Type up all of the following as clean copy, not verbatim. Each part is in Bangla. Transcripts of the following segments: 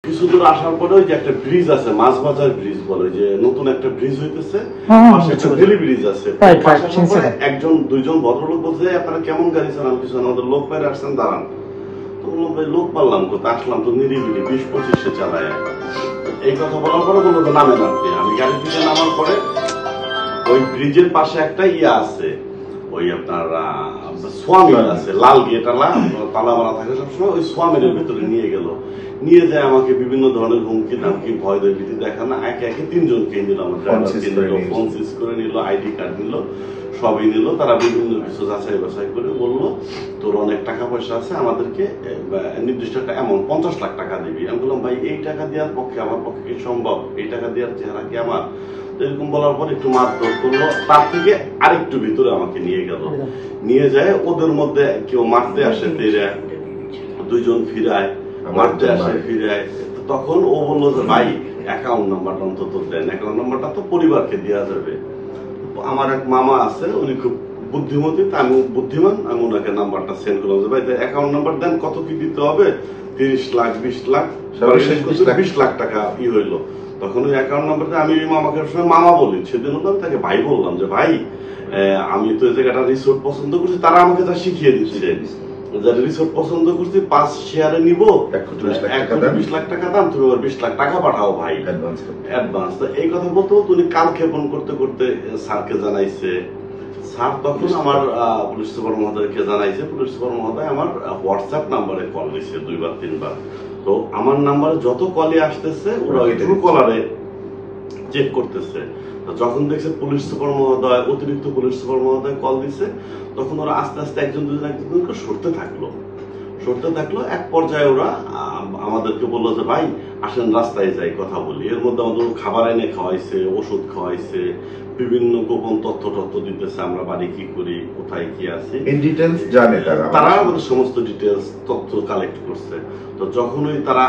কিছু দূর আসার পরে ওই যে একটা ব্রিজ আছে, মাছবাজার ব্রিজ বলে, যে নতুন একটা ব্রিজ হইতেছে, পাশে একটা রেল ব্রিজ আছে। একজন দুইজন ভদ্রলোক বলছে আপনারা কেমন গাড়ি চালান, কিছু আমাদের লোক বাইরে আসছেন, দাঁড়ান। তো বললাম ভাই লোক পারলাম কোথায়, আসলাম তো নিরিবিলি 20-25 চালায়। এই কথা বলার পরে বললো তো নামেন আপনি। আমি গাড়ি থেকে নামার পরে ওই ব্রিজের পাশে একটা ইয়া আছে, ওই আপনার সোয়ামিল আছে, লাল গেট তালা মারা থাকে সবসময়, ওই সোয়ামিলের ভিতরে নিয়ে গেল। নিয়ে যায় আমাকে বিভিন্ন ধরনের হুমকি ধামকি ভয় ভীতি দেখানো, একে একে 3 জনকে নিল, আমার ড্রাইভারকে নিল, ফোন সিজ করে নিল, আইডি কার্ড নিল, সবই নিল। তারা বিভিন্ন কিছু যাচাই বাছাই করে বললো তোর অনেক টাকা পয়সা আছে, আমাদেরকে নির্দিষ্ট একটা অ্যামাউন্ট 50 লাখ টাকা দিবি। আমি বললাম ভাই এই টাকা দেওয়ার পক্ষে আমার পক্ষে কি সম্ভব, এই টাকা দেওয়ার চেহারা কি আমার? এরকম বলার পর একটু মারধর করলো, তার থেকে আরেকটু ভিতরে আমাকে নিয়ে গেল। নিয়ে যায় ওদের মধ্যে কেউ মারতে আসে, দুইজন ফিরায়, মারতে আসে ফিরায়। তখন ও বললো যে ভাই অ্যাকাউন্ট নাম্বারটা অন্তত দেন, অ্যাকাউন্ট নাম্বারটা তো পরিবারকে দেওয়া যাবে। আমার এক মামা আছে, উনি খুব বুদ্ধিমতী, আমি বুদ্ধিমান, আমি ওনাকে নাম্বারটা সেন্ড করলাম যে ভাই অ্যাকাউন্ট নাম্বার দেন, কত কি দিতে হবে, 30 লাখ 20 লাখ 20 লাখ টাকা হইলো। তখন ওই অ্যাকাউন্ট নাম্বারটা আমি মামাকে মামা বলি, সেদিন হলো আমি তাকে ভাই বললাম যে ভাই আমি তো এই জায়গাটা রিসোর্ট পছন্দ করছি, তারা আমাকে তা শিখিয়ে দিচ্ছে, যারা রিসোর্ট পছন্দ করছি 5 শেয়ারে নিব, 1 লাখ টাকা দাম, তুমি আবার 20 লাখ টাকা পাঠাও ভাই অ্যাডভান্স। তো এই কথা বলতে উনি কালক্ষেপণ করতে করতে স্যারকে জানাইছে। স্যার তখন আমার পুলিশ সুপার মহোদয়কে জানাইছে, পুলিশ সুপার মহোদয় আমার হোয়াটসঅ্যাপ নাম্বারে কল দিচ্ছে 2-3 বার। তো আমার নাম্বারে যত কলই আসতেছে ওরা ওই ট্রু কলারে চেক করতেছে। যখন দেখছে পুলিশ সুপার মহোদয়, অতিরিক্ত পুলিশ সুপার মহোদয় কল দিছে, তখন ওরা আস্তে আস্তে একজন দুজনকে সরতে থাকলো। এক পর্যায়ে ওরা আমাদেরকে বললো যে ভাই আসেন রাস্তায় যাই কথা বলি। এর মধ্যে আমাদের খাবার এনে খাওয়াইছে, ওষুধ খাওয়াইছে, বিভিন্ন গোপন তথ্য দিতেছে, আমরা বাড়ি কি করি, কোথায় কি আছে, তারা আমাদের সমস্ত ডিটেলস তথ্য কালেক্ট করছে। তো যখন ওই তারা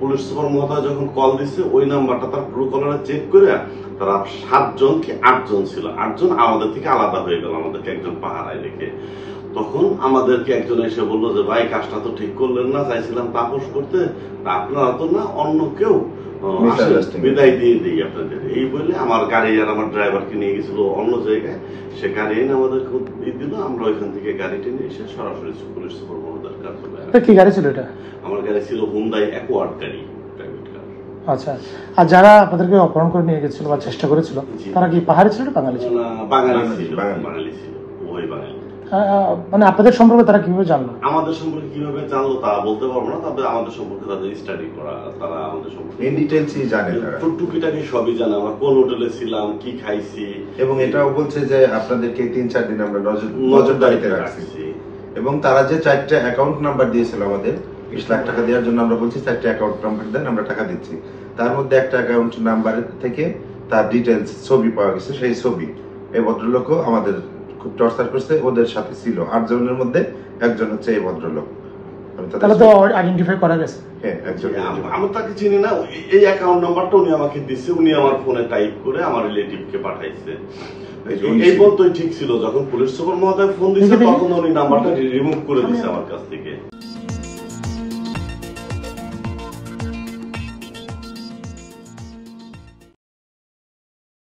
পুলিশ সুপার মহোদয় যখন কল দিছে, ওই নাম্বারটা তার ট্রু কলারে চেক করে তারা 7 জন কি 8 জন ছিল, 8 জন আমাদের থেকে আলাদা হয়ে গেল, আমাদেরকে একজন পাহারায় রেখে। তখন আমাদেরকে একজন এসে বললো যে ভাই কাজটা তো ঠিক করলেন না, চাইছিলাম তাপস করতে, আপনারা তো না অন্য কেউ, বিদায় দিয়ে দিই আপনাদের। এই বলে আমার গাড়ি আর আমার ড্রাইভারকে নিয়ে গেছিল অন্য জায়গায়, সে গাড়ি এনে আমাদেরকে দিল। আমরা ওইখান থেকে গাড়িটা নিয়ে এসে সরাসরি পুলিশ সুপার মহোদয়ের কার্যালয়ে। কি গাড়ি ছিল এটা? আমার গাড়ি ছিল হুন্ডাই অ্যাকোয়ার্ড গাড়ি, প্রাইভেট কার। আচ্ছা, আর যারা আপনাদেরকে অপহরণ করে নিয়ে গেছিল বা চেষ্টা করেছিল, তারা কি পাহাড়ি ছিল না বাঙালি ছিল? বাঙালি ছিল, বাঙালি ছিল, ওই বাঙালি। মানে আপনাদের সম্পর্কে তারা কিভাবে জানলো? আমাদের সম্পর্কে কিভাবে জানলো তা বলতে পারবো না, তবে আমাদের সম্পর্কে তাদের স্টাডি করা, তারা আমাদের সম্পর্কে ইন ডিটেইলসই জানে, তারা টুকিটাকি সবই জানে, আমরা কোন হোটেলে ছিলাম, কি খাইছি। এবং এটাও বলছে যে আপনাদেরকে 3-4 দিন আমরা নজরদারিতে রাখছি। এবং তারা যে 4টা অ্যাকাউন্ট নাম্বার দিয়েছিল আমাদের 20 লাখ টাকা দেওয়ার জন্য, আমরা বলছি 4টা অ্যাকাউন্ট নাম্বার দেন, আমরা টাকা দিচ্ছি। তার মধ্যে একটা অ্যাকাউন্ট নাম্বার থেকে তার ডিটেইলস ছবি পাওয়া গেছে, সেই ছবি এই ভদ্রলোকও আমাদের খুব টর্চার করছে। ওদের সাথে ছিল 8 জনের মধ্যে একজন হচ্ছে এই ভদ্রলোক। তাহলে তো আইডেন্টিফাই করা গেছে। হ্যাঁ, একজন। আমি তাকে চিনি না, এই অ্যাকাউন্ট নাম্বারটা উনি আমাকে দিছে, উনি আমার ফোনে টাইপ করে আমার রিলেটিভকে পাঠাইছে। এই বলতোই ঠিক ছিল, যখন পুলিশ সুপার মহোদয় ফোন দিছে তখন উনি নাম্বারটা রিমুভ করে দিছে আমার কাছ থেকে।